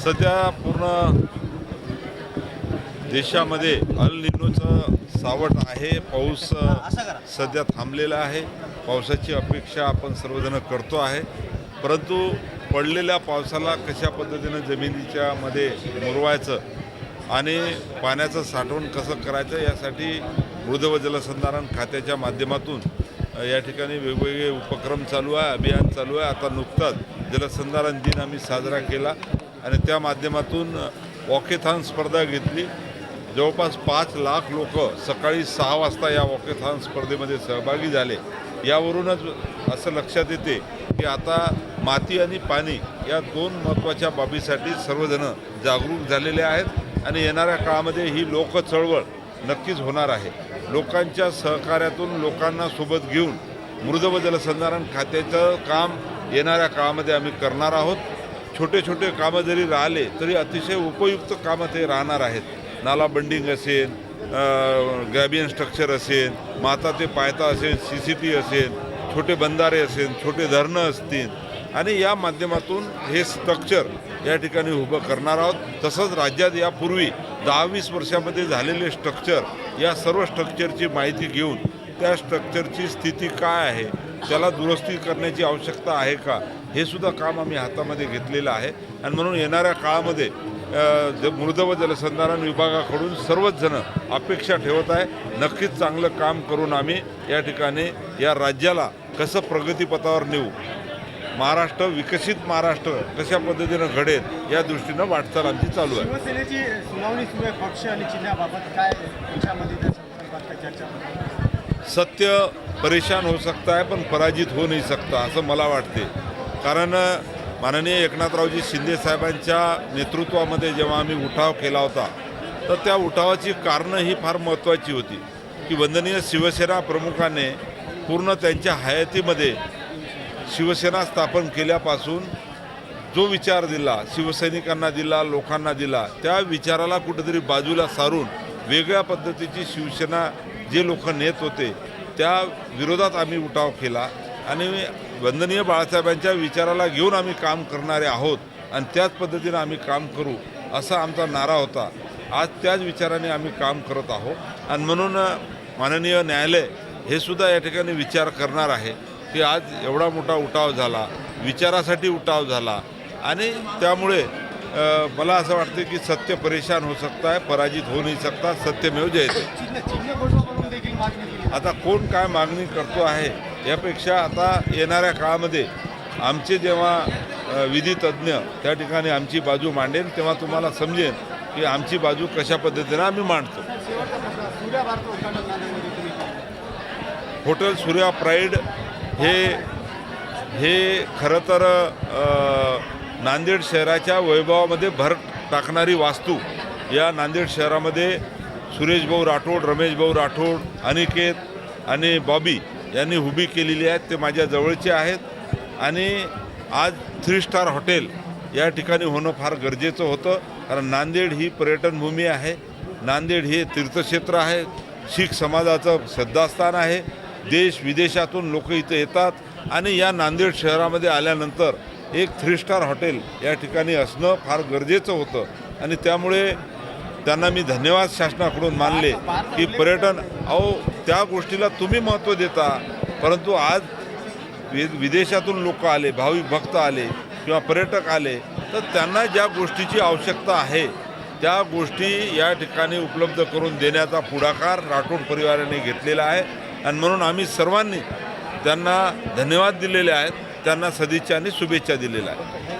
सध्या पूर्ण देशामध्ये अल निनोचं सावट आहे। पाऊस सध्या थांबलेला आहे। पावसाची अपेक्षा आपण सर्वजण करतो आहे, परंतु पडलेल्या पावसाला कशा पद्धतीने जमिनीच्या मध्ये मुरवायचं आणि पाण्याचं साठवण कसं करायचं यासाठी मृद व जलसंधारण खात्याच्या माध्यमातून या ठिकाणी वेगवेगळे उपक्रम चालू आहे, अभियान चालू आहे। आता नुकताच जलसंधारण दिन आम्ही साजरा केला आणि त्या माध्यमातून वॉकेथॉन स्पर्धा घेतली। जवळपास 5 लाख लोक सकाळी 6 वाजता या वॉकेथॉन स्पर्धेमध्ये सहभागी झाले। यावरूनच असं लक्षात येते की आता माती आणि पाणी या 2 महत्त्वाच्या बाबीसाठी सर्वजण जागरूक झालेले आहेत आणि येणाऱ्या काळामध्ये ही लोक चळवळ नक्कीच होणार आहे। लोकांच्या सहकार्यातून लोकांना सोबत घेऊन मृद व जलसंधारण खात्याचं काम येणाऱ्या काळामध्ये आम्ही करणार आहोत। छोटे छोटे कामं जरी राहिले तरी अतिशय उपयुक्त कामं ते राहणार आहेत। नाला बंडिंग असेल, ग्रॅबियन स्ट्रक्चर असेल, माता ते पायथा असेल, CCT असेल, छोटे बंधारे असेल, छोटे धरणं असतील आणि या माध्यमातून हे स्ट्रक्चर या ठिकाणी उभं करणार आहोत। तसंच राज्यात यापूर्वी 10-20 वर्षामध्ये झालेले स्ट्रक्चर, या सर्व स्ट्रक्चरची माहिती घेऊन त्या स्ट्रक्चरची स्थिती काय आहे, त्याला दुरुस्ती करण्याची आवश्यकता आहे का, हे सुद्धा काम आम्ही हातामध्ये घेतलेलं आहे। आणि म्हणून येणाऱ्या काळामध्ये मृद व जलसंधारण विभागाकडून सर्वच जण अपेक्षा ठेवत आहे, नक्कीच चांगलं काम करून आम्ही या ठिकाणी या राज्याला कसं प्रगतीपथावर नेऊ, महाराष्ट्र विकसित महाराष्ट्र कशा पद्धतीनं घडेल या दृष्टीनं वाटचाल आमची चालू आहे। शिवसेनेची सुनावणी सुरू आहे पक्ष आणि चिन्हाबाबत, काय त्याच्यामध्ये त्या संदर्भात काय चर्चा? सत्य परेशान हो सकता है पण पराजित हो नहीं सकता असं मला वाटते। कारण माननीय एकनाथरावजी शिंदे साहेबांच्या नेतृत्वामध्ये जेव्हा आम्ही उठाव केला होता तर त्या उठावाची कारणं ही फार महत्त्वाची होती की वंदनीय शिवसेना प्रमुखाने पूर्ण त्यांच्या हयातीमध्ये शिवसेना स्थापन केल्यापासून जो विचार दिला, शिवसैनिकांना दिला, लोकांना दिला, त्या विचाराला कुठेतरी बाजूला सारून वेगळ्या पद्धतीची शिवसेना जे लोक नेत होते त्या विरोधात आम्ही उठाव केला आणि वंदनीय बाळासाहेबांच्या विचाराला घेऊन आम्ही काम करणारे आहोत आणि त्याच पद्धतीनं आम्ही काम करू असा आमचा नारा होता। आज त्याच विचाराने आम्ही काम करत आहोत आणि म्हणून माननीय न्यायालय हे सुद्धा या ठिकाणी विचार करणार आहे की आज एवढा मोठा उठाव झाला, विचारासाठी उठाव झाला आणि त्यामुळे मला असं वाटतं की सत्य परेशान हो सकता है, पराजित हो नहीं सकता, सत्यमेव जयते। आता कोण काय मागणी करतो आहे यापेक्षा आता येणाऱ्या काळामध्ये आमचे जेव्हा विधी तज्ज्ञ त्या ठिकाणी आमची बाजू मांडेल तेव्हा तुम्हाला समजेल की आमची बाजू कशा पद्धतीनं आम्ही मांडतो। हॉटेल सूर्या प्राईड हे खरं तर नांदेड शहराच्या वैभवामध्ये भर टाकणारी वास्तू या नांदेड शहरामध्ये सुरेश भाऊ राठोड, रमेश भाऊ राठोड, अनिकेत आणि बॉबी यांनी उभी केलेली आहेत। ते माझ्या जवळचे आहेत आणि आज 3 स्टार हॉटेल या ठिकाणी होणं फार गरजेचं होतं, कारण नांदेड ही पर्यटनभूमी आहे, नांदेड हे तीर्थक्षेत्र आहे, शीख समाजाचं श्रद्धास्थान आहे, देश विदेशातून लोक इथं येतात आणि या नांदेड शहरामध्ये आल्यानंतर एक 3 स्टार हॉटेल या ठिकाणी असणं फार गरजेचं होतं आणि त्यामुळे त्यांना मी धन्यवाद शासनाकडून मानले की पर्यटन त्या गोष्टीला तुम्ही महत्त्व देता, परंतु आज विदेशातून लोक आले, भाविक भक्त आले किंवा पर्यटक आले तर त्यांना ज्या गोष्टीची आवश्यकता आहे त्या गोष्टी या ठिकाणी उपलब्ध करून देण्याचा पुढाकार राठोड परिवाराने घेतलेला आहे आणि म्हणून आम्ही सर्वांनी त्यांना धन्यवाद दिलेले आहेत, त्यांना सदिच्छा आणि शुभेच्छा दिलेल्या आहेत।